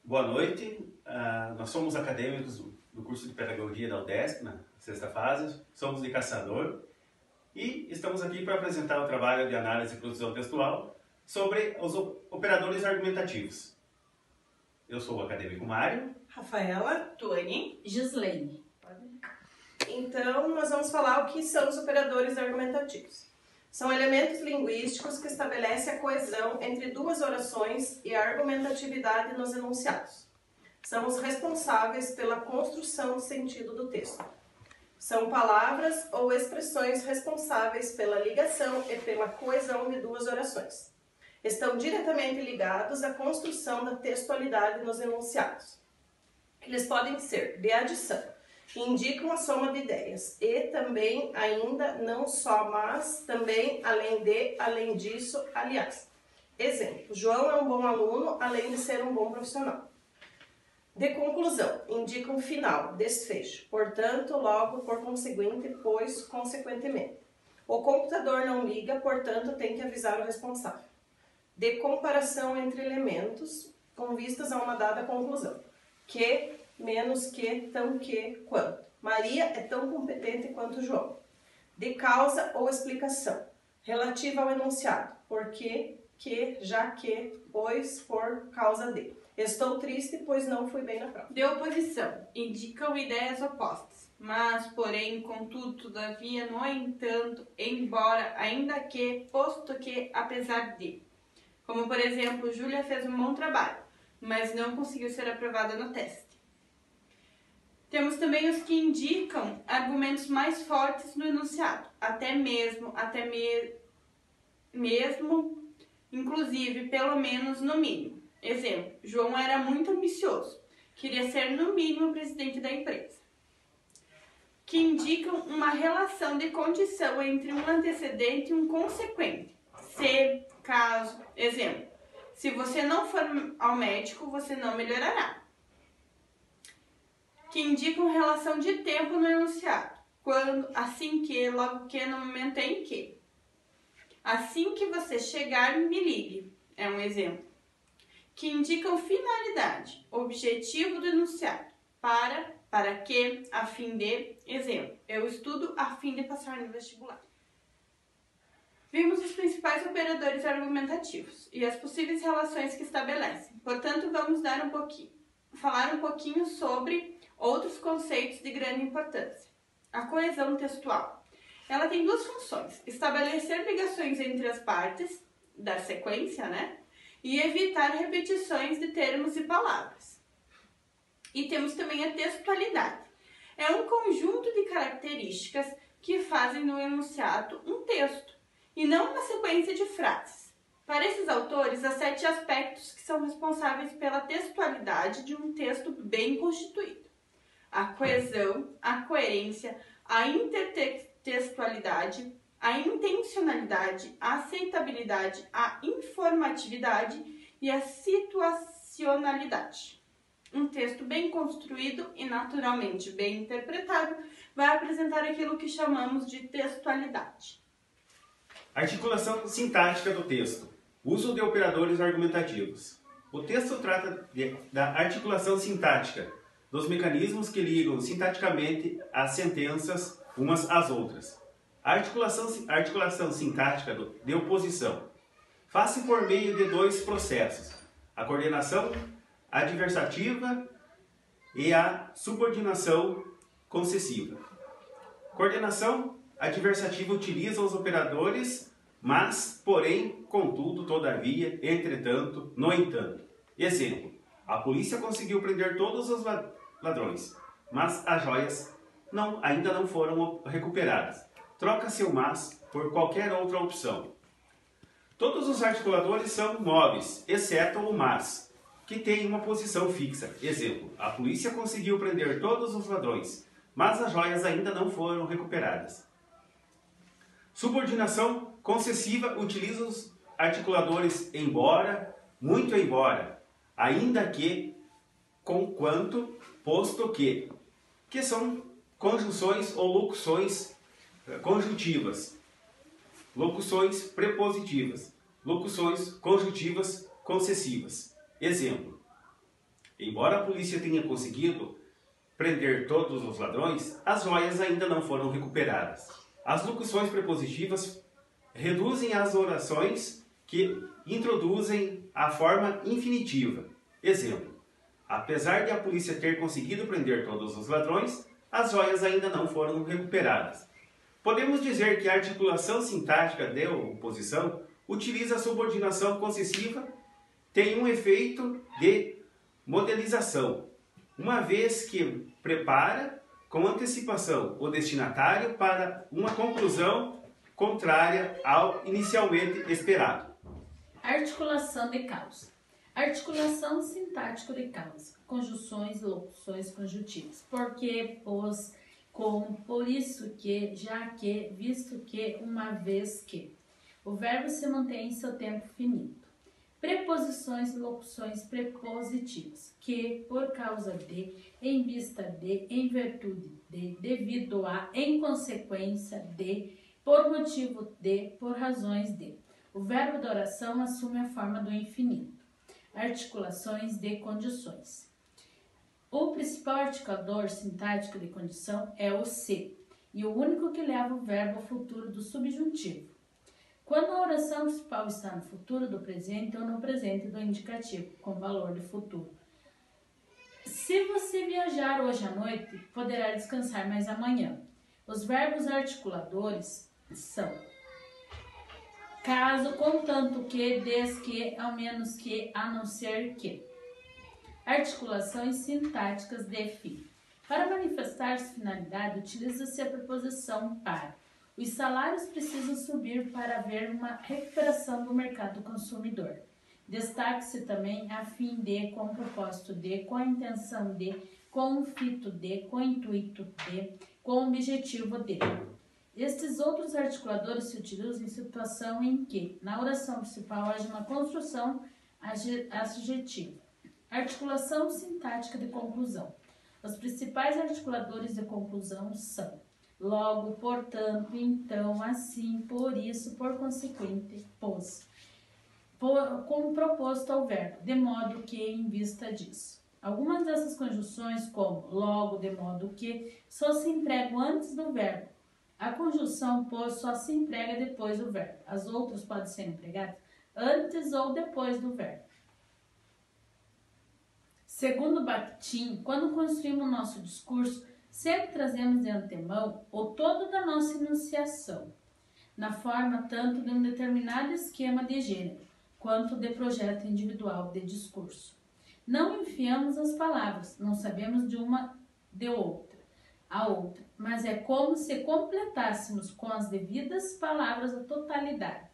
Boa noite, nós somos acadêmicos do curso de Pedagogia da UDESC, na sexta fase, somos de Caçador e estamos aqui para apresentar o trabalho de análise e produção textual sobre os operadores argumentativos. Eu sou o acadêmico Mário. Rafaela. Tuane. Gislaine. Então, nós vamos falar o que são os operadores argumentativos. São elementos linguísticos que estabelecem a coesão entre duas orações e a argumentatividade nos enunciados. São os responsáveis pela construção do sentido do texto. São palavras ou expressões responsáveis pela ligação e pela coesão de duas orações. Estão diretamente ligados à construção da textualidade nos enunciados. Eles podem ser de adição, que indicam a soma de ideias, e também, ainda, não só, mas também, além de, além disso, aliás. Exemplo, João é um bom aluno, além de ser um bom profissional. De conclusão, indicam final, desfecho, portanto, logo, por conseguinte, pois, consequentemente. O computador não liga, portanto, tem que avisar o responsável. De comparação entre elementos, com vistas a uma dada conclusão. Que, menos que, tão que, quanto. Maria é tão competente quanto João. De causa ou explicação, relativa ao enunciado. Porque, que, já que, pois, por causa de. Estou triste, pois não fui bem na prova. De oposição, indicam ideias opostas, mas, porém, contudo, todavia, no entanto, embora, ainda que, posto que, apesar de. Como, por exemplo, Júlia fez um bom trabalho, mas não conseguiu ser aprovada no teste. Temos também os que indicam argumentos mais fortes no enunciado, inclusive, pelo menos, no mínimo. Exemplo, João era muito ambicioso, queria ser no mínimo presidente da empresa. Que indicam uma relação de condição entre um antecedente e um consequente. Se, caso, exemplo, se você não for ao médico, você não melhorará. Que indicam relação de tempo no enunciado. Quando, assim que, logo que, no momento em que. Assim que você chegar, me ligue. É um exemplo. Que indicam finalidade, objetivo do enunciado. Para que, a fim de. Exemplo. Eu estudo a fim de passar no vestibular. Vimos os principais operadores argumentativos e as possíveis relações que estabelecem. Portanto, vamos falar um pouquinho sobre outros conceitos de grande importância. A coesão textual. Ela tem duas funções: estabelecer ligações entre as partes da sequência, e evitar repetições de termos e palavras. E temos também a textualidade. É um conjunto de características que fazem no enunciado um texto, e não uma sequência de frases. Para esses autores, há 7 aspectos que são responsáveis pela textualidade de um texto bem constituído: a coesão, a coerência, a intertextualidade, a intencionalidade, a aceitabilidade, a informatividade e a situacionalidade. Um texto bem construído e naturalmente bem interpretado vai apresentar aquilo que chamamos de textualidade. Articulação sintática do texto. Uso de operadores argumentativos. O texto trata da articulação sintática, dos mecanismos que ligam sintaticamente as sentenças umas às outras. A articulação sintática de oposição faz-se por meio de 2 processos: a coordenação adversativa e a subordinação concessiva. Coordenação adversativa utiliza os operadores mas, porém, contudo, todavia, entretanto, no entanto. Exemplo: a polícia conseguiu prender todos os ladrões, mas as joias ainda não foram recuperadas. Troca-se o mas por qualquer outra opção. Todos os articuladores são móveis, exceto o mas, que tem uma posição fixa. Exemplo: a polícia conseguiu prender todos os ladrões, mas as joias ainda não foram recuperadas. Subordinação concessiva utiliza os articuladores embora, muito embora, ainda que, conquanto, posto que são conjunções ou locuções conjuntivas, locuções prepositivas, locuções conjuntivas concessivas. Exemplo: Embora a polícia tenha conseguido prender todos os ladrões, as joias ainda não foram recuperadas. As locuções prepositivas reduzem as orações que introduzem a forma infinitiva. Exemplo: apesar de a polícia ter conseguido prender todos os ladrões, as joias ainda não foram recuperadas. Podemos dizer que a articulação sintática de oposição utiliza a subordinação possessiva, tem um efeito de modelização, uma vez que prepara com antecipação o destinatário para uma conclusão contrária ao inicialmente esperado. Articulação de causa. Articulação sintática de causa. Conjunções, locuções conjuntivas. Porque, pois, como, por isso que, já que, visto que, uma vez que. O verbo se mantém em seu tempo finito. Preposições e locuções prepositivas. Que, por causa de, em vista de, em virtude de, devido a, em consequência de, por motivo de, por razões de. O verbo da oração assume a forma do infinito. Articulações de condições. O principal articulador sintático de condição é o se, e o único que leva o verbo ao futuro do subjuntivo. Quando a oração principal está no futuro do presente ou no presente do indicativo, com valor de futuro. Se você viajar hoje à noite, poderá descansar mais amanhã. Os verbos articuladores são caso, contanto que, desde que, ao menos que, a não ser que. Articulações sintáticas de fim. Para manifestar essa finalidade, utiliza-se a preposição para. Os salários precisam subir para haver uma recuperação do mercado consumidor. Destaque-se também a fim de, com o propósito de, com a intenção de, com o fito de, com o intuito de, com o objetivo de. Estes outros articuladores se utilizam em situação em que, na oração principal, haja uma construção adjetiva. Articulação sintática de conclusão. Os principais articuladores de conclusão são logo, portanto, então, assim, por isso, por consequente, pois. Como proposto ao verbo, de modo que, em vista disso. Algumas dessas conjunções, como logo, de modo que, só se empregam antes do verbo. A conjunção pois só se emprega depois do verbo. As outras podem ser empregadas antes ou depois do verbo. Segundo Bakhtin, quando construímos nosso discurso, sempre trazemos de antemão o todo da nossa enunciação, na forma tanto de um determinado esquema de gênero, quanto de projeto individual de discurso. Não enfiamos as palavras, não sabemos de uma de outra, a outra, mas é como se completássemos com as devidas palavras a totalidade.